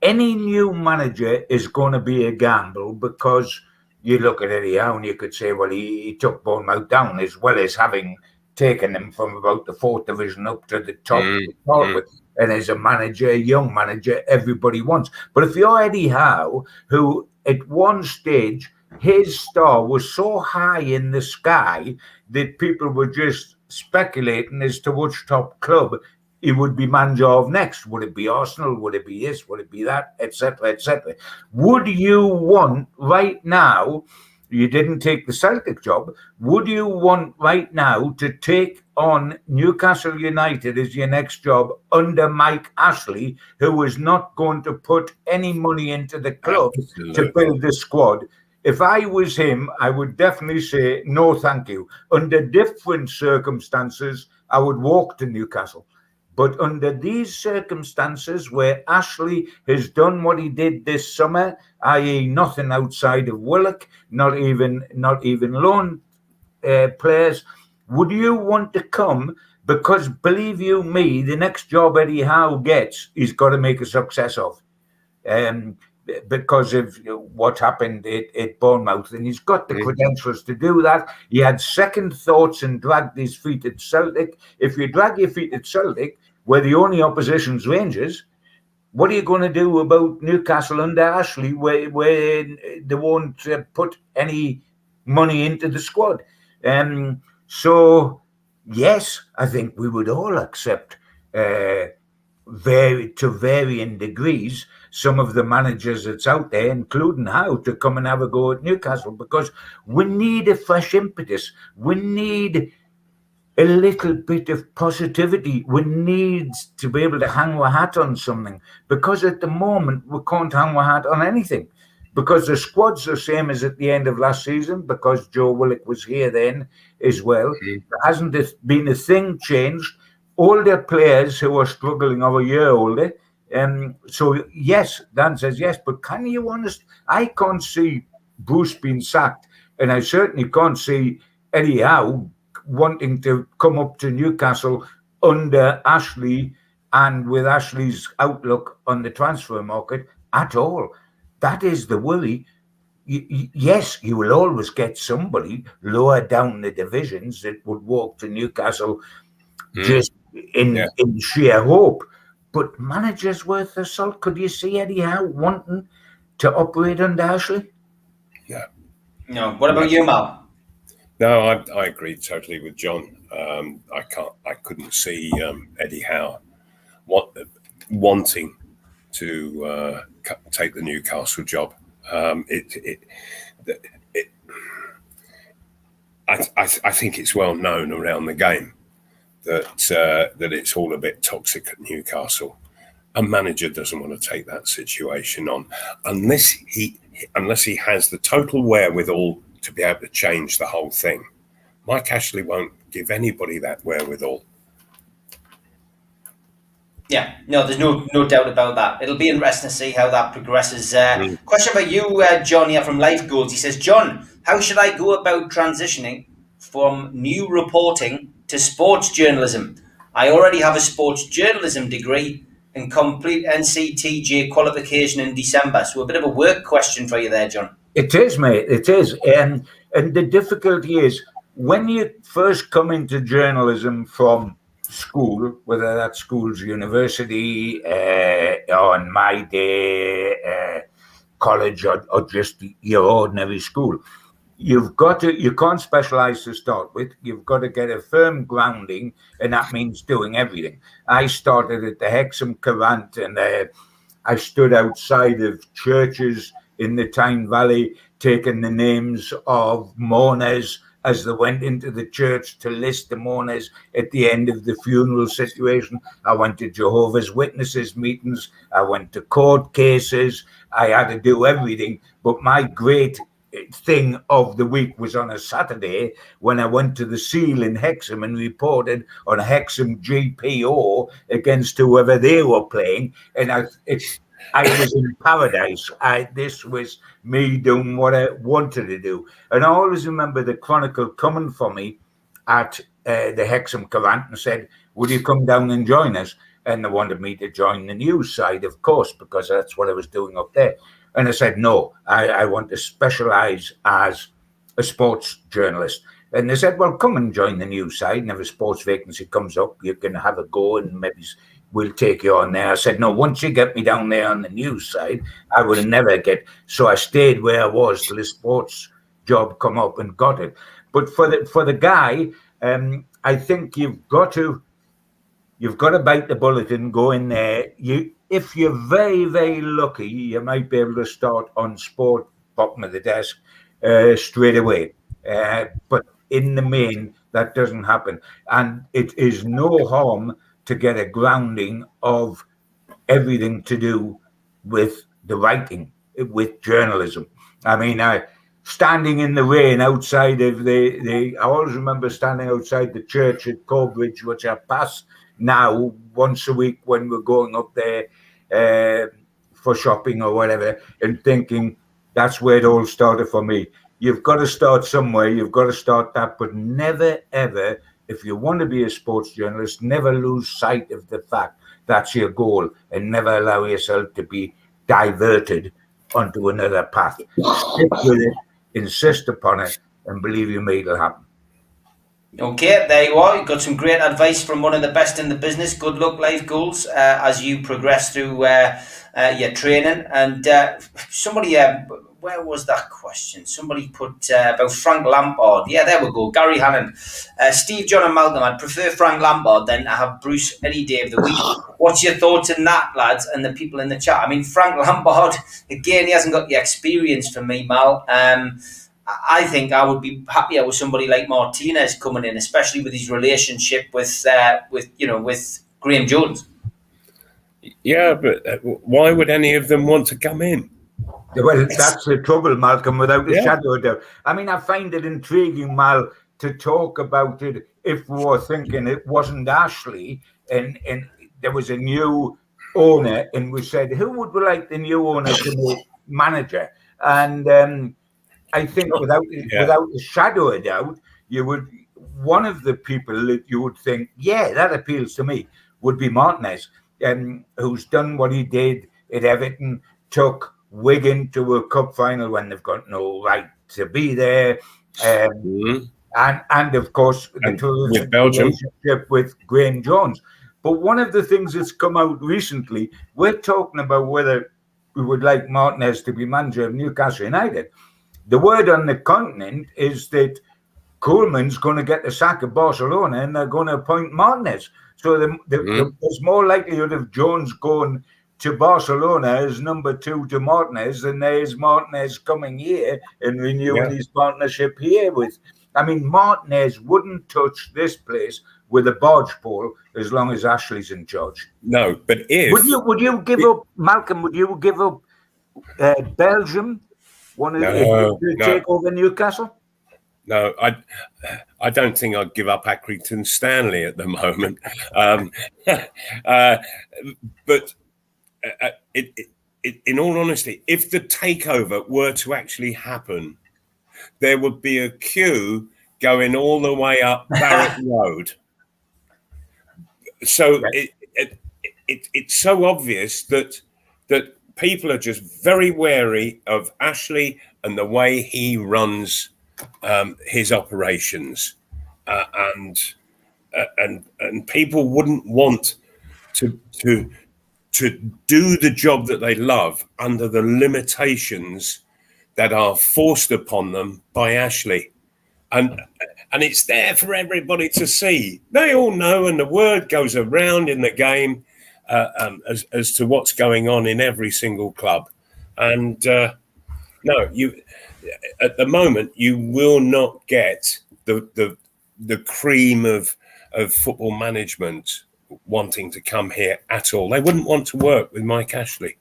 any new manager is going to be a gamble, because you look at Eddie Howe and you could say, well, he took Bournemouth down, as well as having taken them from about the fourth division up to the top. And as a manager, a young manager, everybody wants. But if you're Eddie Howe, who at one stage, his star was so high in the sky that people were just speculating as to which top club he would be manager of next. Would it be Arsenal? Would it be this? Would it be that? Etc. Etc. Would you want right now? You didn't take the Celtic job. Would you want right now to take on Newcastle United as your next job under Mike Ashley, who is not going to put any money into the club to build the squad? If I was him, I would definitely say, no, thank you. Under different circumstances, I would walk to Newcastle. But under these circumstances where Ashley has done what he did this summer, i.e. nothing outside of Willock, not even loan players, would you want to come? Because believe you me, the next job Eddie Howe gets, he's got to make a success of. Because of what happened at Bournemouth, and he's got the credentials to do that. He had second thoughts and dragged his feet at Celtic. If you drag your feet at Celtic, where the only opposition's Rangers, what are you going to do about Newcastle under Ashley, where they won't put any money into the squad? So, yes, I think we would all accept, to varying degrees, some of the managers that's out there, including Howe, to come and have a go at Newcastle, because we need a fresh impetus. We need a little bit of positivity. We need to be able to hang our hat on something, because at the moment we can't hang our hat on anything, because the squad's the same as at the end of last season, because Joe Willock was here then as well. There hasn't been a thing changed. Older players who are struggling are a year older. So, yes, Dan says yes, but can you honest? I can't see Bruce being sacked, and I certainly can't see Eddie Howe wanting to come up to Newcastle under Ashley and with Ashley's outlook on the transfer market at all. That is the worry. Yes, you will always get somebody lower down the divisions that would walk to Newcastle just in sheer hope. But managers worth their salt. Could you see Eddie Howe wanting to operate under Ashley? Yeah. No. What about you, Mal? No, I agree totally with John. I couldn't see Eddie Howe wanting to take the Newcastle job. I think it's well known around the game that it's all a bit toxic at Newcastle. A manager doesn't want to take that situation on unless he has the total wherewithal to be able to change the whole thing. Mike Ashley won't give anybody that wherewithal. Yeah, no, there's no doubt about that. It'll be interesting to see how that progresses. Question about you, John, here from Life Goals. He says, John, how should I go about transitioning from new reporting to sports journalism? I already have a sports journalism degree and complete NCTJ qualification in December. So a bit of a work question for you there, John. It is, mate. It is. And the difficulty is when you first come into journalism from school, whether that school's university, or in my day, college, or just your ordinary school, you can't specialize to start with. You've got to get a firm grounding, and that means doing everything. I started at the Hexham Courant, and I stood outside of churches in the Tyne Valley, taking the names of mourners as they went into the church to list the mourners at the end of the funeral situation. I went to Jehovah's Witnesses meetings. I went to court cases. I had to do everything. But my great thing of the week was on a Saturday when I went to the Seal in Hexham and reported on Hexham GPO against whoever they were playing. And I was in paradise. This was me doing what I wanted to do. And I always remember the Chronicle coming for me at the Hexham Courant and said, would you come down and join us? And they wanted me to join the news side, of course, because that's what I was doing up there. And I said, no, I want to specialise as a sports journalist. And they said, well, come and join the news side. And if a sports vacancy comes up, you can have a go and maybe we'll take you on there. I said, no, once you get me down there on the news side, I will never get. So I stayed where I was till the sports job come up and got it. But for the guy, I think you've got to bite the bullet and go in there. If you're very, very lucky, you might be able to start on sport, bottom of the desk, straight away. But in the main, that doesn't happen. And it is no harm to get a grounding of everything to do with the writing, with journalism. I mean, standing in the rain outside of I always remember standing outside the church at Corbridge, which I pass now once a week when we're going up there for shopping or whatever, and thinking that's where it all started for me. You've got to start somewhere. You've got to start that, but never, ever, if you want to be a sports journalist, never lose sight of the fact that's your goal, and never allow yourself to be diverted onto another path. Stick with it, insist upon it, and believe you me, it'll happen. Okay, there you are. You got some great advice from one of the best in the business. Good luck, life goals, as you progress through your training. And somebody, where was that question? Somebody put about Frank Lampard. Yeah, there we go. Gary Hannon. Steve, John and Malcolm, I'd prefer Frank Lampard than to have Bruce any day of the week. What's your thoughts on that, lads, and the people in the chat? I mean, Frank Lampard, again, he hasn't got the experience for me, Mal. I think I would be happier with somebody like Martinez coming in, especially with his relationship with Graham Jones. Yeah, but why would any of them want to come in? Well, that's the trouble, Malcolm, without a shadow of doubt. I mean, I find it intriguing, Mal, to talk about it if we were thinking it wasn't Ashley and there was a new owner, and we said, who would we like the new owner to be manager? And I think without a shadow of doubt, one of the people that you would think, yeah, that appeals to me, would be Martinez, who's done what he did at Everton, took Wigan to a cup final when they've got no right to be there, and of course the relationship with Graham Jones. But one of the things that's come out recently, we're talking about whether we would like Martinez to be manager of Newcastle United. The word on the continent is that Koeman's going to get the sack of Barcelona and they're going to appoint Martinez. So there's more likelihood of Jones going to Barcelona as number 2 to Martinez than there is Martinez coming here and renewing his partnership here with. I mean, Martinez wouldn't touch this place with a barge pole as long as Ashley's in charge. No, but if... Would you give up, Malcolm, would you give up Belgium? To take over Newcastle? No, I don't think I'd give up Accrington Stanley at the moment. But in all honesty, if the takeover were to actually happen, there would be a queue going all the way up Barrett Road. So it's so obvious that people are just very wary of Ashley and the way he runs his operations, and people wouldn't want to do the job that they love under the limitations that are forced upon them by Ashley, and it's there for everybody to see. They all know, and the word goes around in the game. As to what's going on in every single club, and you at the moment you will not get the cream of football management wanting to come here at all. They wouldn't want to work with Mike Ashley.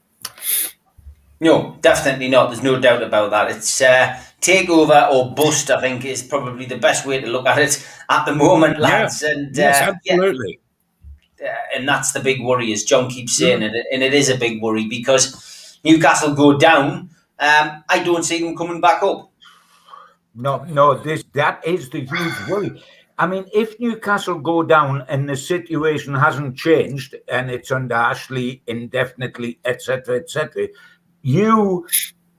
No, definitely not. There's no doubt about that. It's takeover or bust, I think, is probably the best way to look at it at the moment, lads. Yeah. And yes, absolutely. And that's the big worry, as John keeps saying, and it is a big worry because Newcastle go down. I don't see them coming back up. No, that is the huge worry. I mean, if Newcastle go down and the situation hasn't changed and it's under Ashley indefinitely, etc.,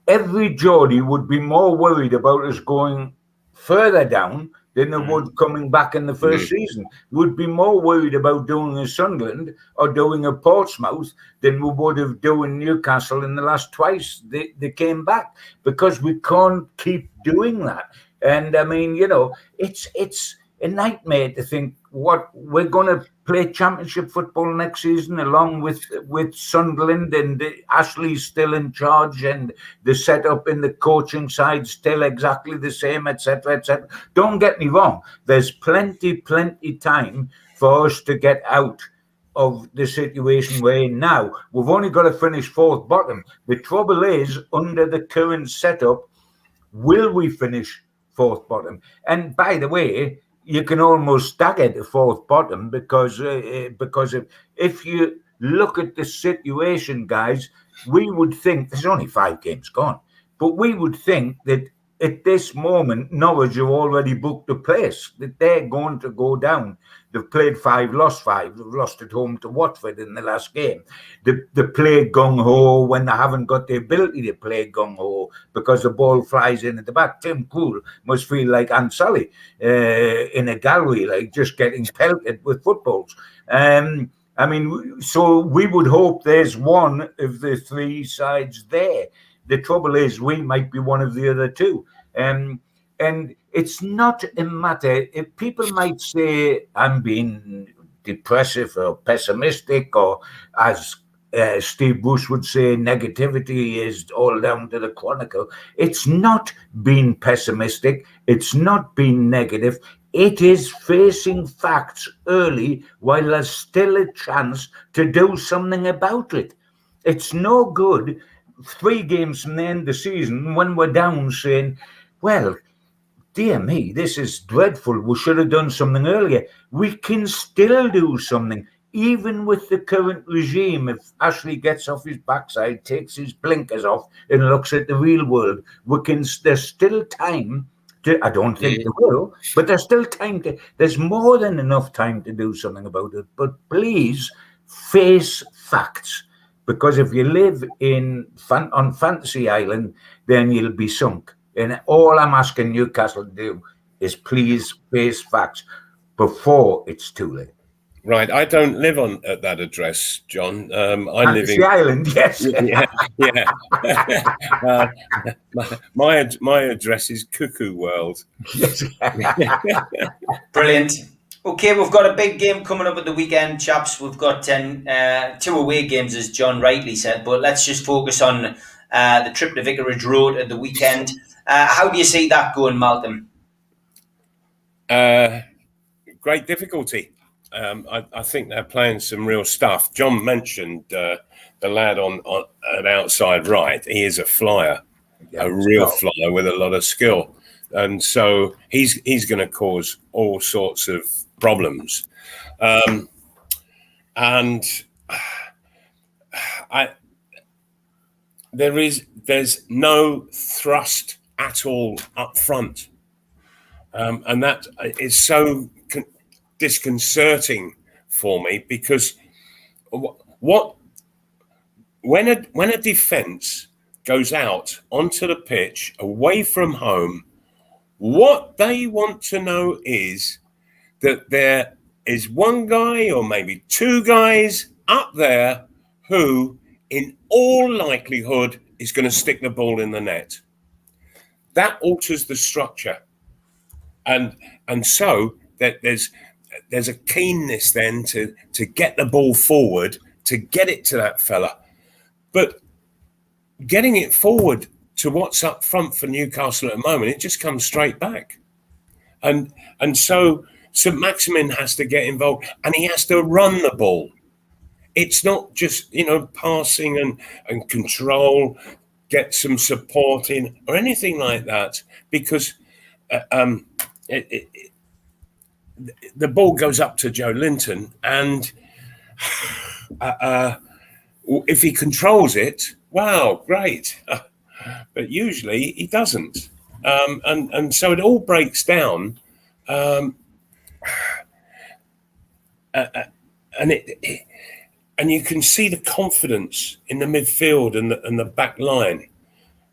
every Geordie would be more worried about us going further down than they would coming back in the first season. We would be more worried about doing a Sunderland or doing a Portsmouth than we would have doing Newcastle in the last twice they came back, because we can't keep doing that. And I mean, it's a nightmare to think what we're going to play championship football next season along with Sunderland, and Ashley's still in charge, and the setup in the coaching side still exactly the same, etc., etc. Don't get me wrong. There's plenty time for us to get out of the situation we're in now. We've only got to finish fourth bottom. The trouble is, under the current setup, will we finish fourth bottom? And by the way, you can almost stagger the fourth bottom because if you look at the situation, guys, we would think there's only 5 games gone, but we would think that at this moment, Norwich have already booked a place, that they're going to go down. They've played 5, lost 5. They've lost at home to Watford in the last game. They play gung-ho when they haven't got the ability to play gung-ho because the ball flies in at the back. Tim Krul must feel like Aunt Sally in a gallery, like just getting pelted with footballs. I mean, so we would hope there's one of the 3 sides there. The trouble is, we might be one of the other 2. And it's not a matter, if people might say I'm being depressive or pessimistic, or as Steve Bush would say, negativity is all down to the Chronicle. It's not being pessimistic. It's not being negative. It is facing facts early while there's still a chance to do something about it. It's no good 3 games from the end of the season when we're down saying, well, dear me, this is dreadful. We should have done something earlier. We can still do something, even with the current regime. If Ashley gets off his backside, takes his blinkers off and looks at the real world, there's still time to, I don't think they will, but there's still time there's more than enough time to do something about it. But please face facts. Because if you live on Fantasy Island, then you'll be sunk. And all I'm asking Newcastle to do is please face facts before it's too late. Right, I don't live at that address, John. I live in the island. Yes. Yeah. My address is Cuckoo World. Yes. Brilliant. Okay, we've got a big game coming up at the weekend, chaps. We've got 2 away games, as John rightly said, but let's just focus on the trip to Vicarage Road at the weekend. How do you see that going, Malcolm? Great difficulty. I think they're playing some real stuff. John mentioned the lad on an outside right. He is a flyer, a real flyer with a lot of skill. And so he's going to cause all sorts of problems. There's no thrust at all up front. And that is so disconcerting for me, because when a defence goes out onto the pitch away from home, what they want to know is that there is one guy or maybe 2 guys up there who, in all likelihood, is going to stick the ball in the net. That alters the structure. And so that there's a keenness then to get the ball forward, to get it to that fella. But getting it forward to what's up front for Newcastle at the moment, it just comes straight back. And so St. Maximin has to get involved, and he has to run the ball. It's not just, passing and control, get some support in or anything like that, because the ball goes up to Joe Linton, and if he controls it, wow, great. But usually he doesn't. And so it all breaks down. And you can see the confidence in the midfield and the back line.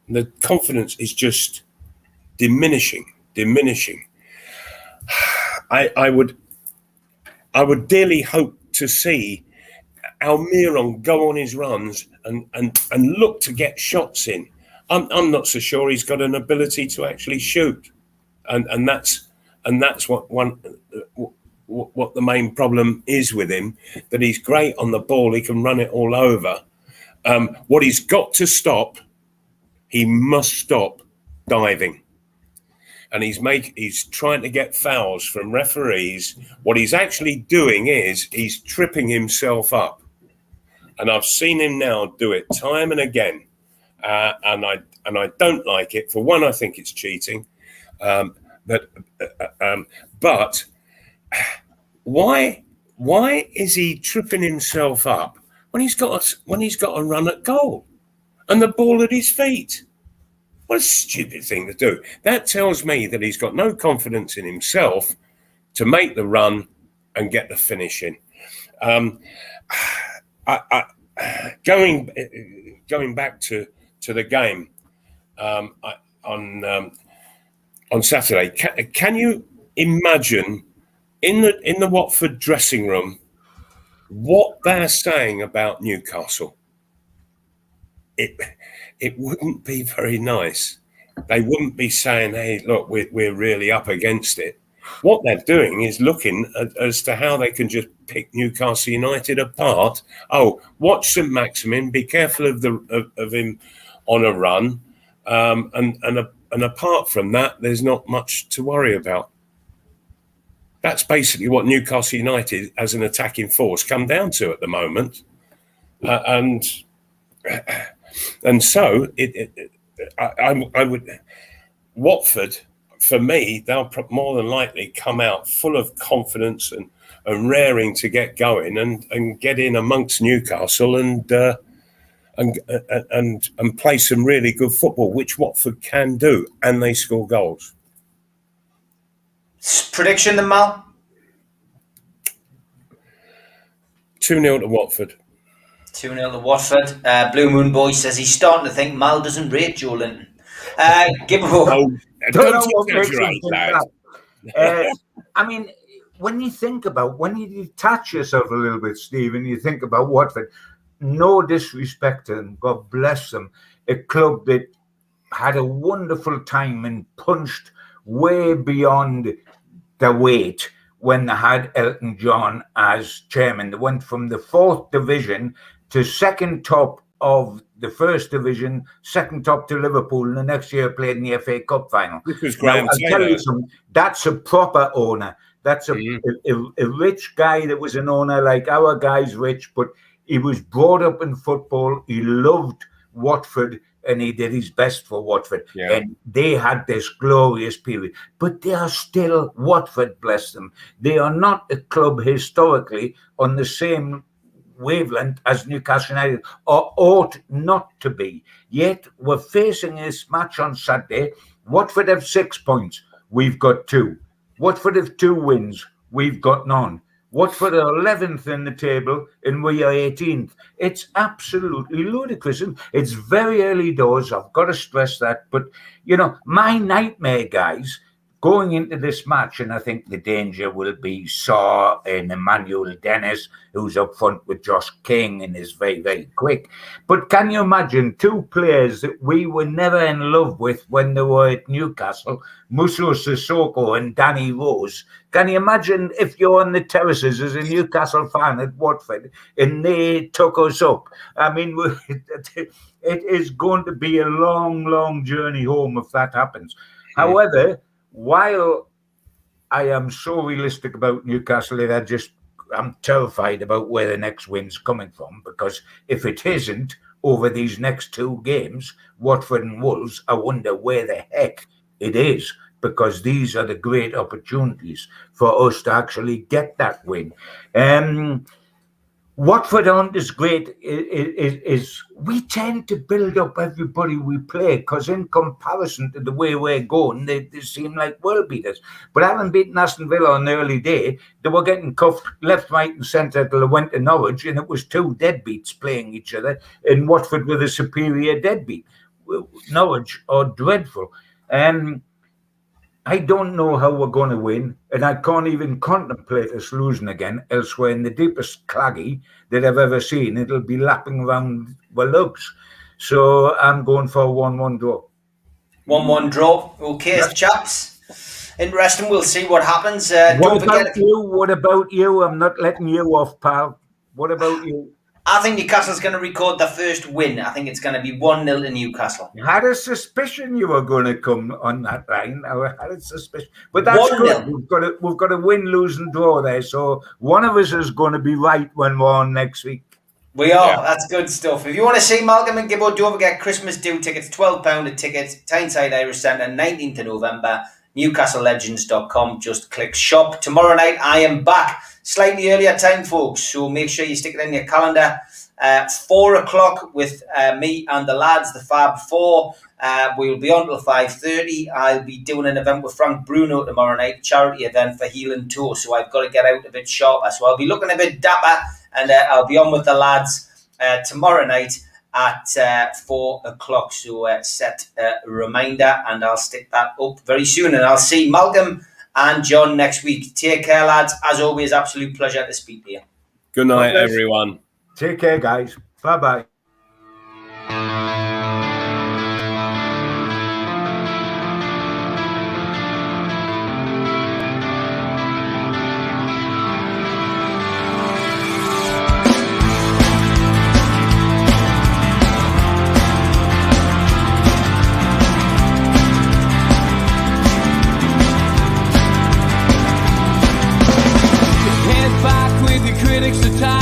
The confidence is just diminishing. I would dearly hope to see Almiron go on his runs and look to get shots in. I'm not so sure he's got an ability to actually shoot, and that's and that's what the main problem is with him. That he's great on the ball, he can run it all over. What he's got to stop, he must stop diving. And he's trying to get fouls from referees. What he's actually doing is he's tripping himself up. And I've seen him now do it time and again. And I don't like it. For one, I think it's cheating. But why is he tripping himself up when he's got a run at goal and the ball at his feet? What a stupid thing to do. That tells me that he's got no confidence in himself to make the run and get the finish in. Going back to the game on Saturday, can you imagine in the Watford dressing room what they're saying about Newcastle? It wouldn't be very nice. They wouldn't be saying, "Hey, look, we're really up against it." What they're doing is looking as to how they can just pick Newcastle United apart. Oh, watch St Maximin. Be careful of him on a run, and apart from that, there's not much to worry about. That's basically what Newcastle United as an attacking force come down to at the moment, and so I would Watford. For me, they'll more than likely come out full of confidence and raring to get going and get in amongst Newcastle and play some really good football, which Watford can do, and they score goals. Prediction then, Mal? 2-0 to Watford. 2-0 to Watford. Blue Moon Boy says he's starting to think Mal doesn't rate Joe Linton. GIBBO. Don't exaggerate that. I mean, when you detach yourself a little bit, Steve, and you think about Watford, no disrespect to them, God bless them, a club that had a wonderful time and punched way beyond the weight when they had Elton John as chairman. They went from the 4th division to second top of the 1st division, second top to Liverpool, and the next year played in the FA Cup final. Now, I'll tell you something, that's a proper owner. That's a rich guy that was an owner, like our guy's rich, but he was brought up in football. He loved Watford, and he did his best for Watford. Yeah. And they had this glorious period. But they are still Watford, bless them. They are not a club historically on the same wavelength as Newcastle United, or ought not to be. Yet we're facing this match on Saturday. Watford have 6 points. We've got 2. Watford have 2 wins. We've got none. Watford are 11th in the table and we are 18th. It's absolutely ludicrous. It's very early doors. I've got to stress that. But, my nightmare, guys, going into this match, and I think the danger will be Saw and Emmanuel Dennis, who's up front with Josh King and is very, very quick. But can you imagine 2 players that we were never in love with when they were at Newcastle, Musso Sissoko and Danny Rose? Can you imagine if you're on the terraces as a Newcastle fan at Watford and they took us up? I mean, it is going to be a long, long journey home if that happens. However, while I am so realistic about Newcastle that I'm terrified about where the next win's coming from, because if it isn't over these next 2 games, Watford and Wolves, I wonder where the heck it is, because these are the great opportunities for us to actually get that win. Watford aren't as great is we tend to build up everybody we play, because in comparison to the way we're going, they seem like world beaters. But having beaten Aston Villa on the early day, they were getting cuffed left, right and centre till they went to Norwich, and it was 2 deadbeats playing each other, and Watford with a superior deadbeat. Norwich are dreadful. I don't know how we're going to win, and I can't even contemplate us losing again, else we're in the deepest claggy that I've ever seen. It'll be lapping around the lugs. So I'm going for a 1-1 draw. 1-1 draw. Okay, chaps. interesting. We'll see what happens. What Don't forget. about you? What about you? I'm not letting you off, pal. What about you? I think Newcastle's going to record their first win. I think it's going to be 1-0 to Newcastle. I had a suspicion you were going to come on that line. I had a suspicion, but that's 1-0. good. We've got a win, lose, and draw there. So one of us is going to be right when we're on next week. We are. Yeah. That's good stuff. If you want to see Malcolm and Gibbo, don't forget Christmas due tickets, £12 a ticket, Tyneside Irish Centre, 19th of November, NewcastleLegends.com. Just click shop. Tomorrow night, I am back. Slightly earlier time, folks, so make sure you stick it in your calendar. 4 o'clock with me and the lads, the Fab Four. We'll be on till 5:30. I'll be doing an event with Frank Bruno tomorrow night, charity event for Heel and Toe, so I've got to get out a bit sharper. So I'll be looking a bit dapper, and I'll be on with the lads tomorrow night at 4 o'clock. So set a reminder, and I'll stick that up very soon, and I'll see Malcolm and John next week. Take care, lads. As always, absolute pleasure to speak to you. Good night, everyone. Take care, guys. Bye-bye. Head back with your critics to time.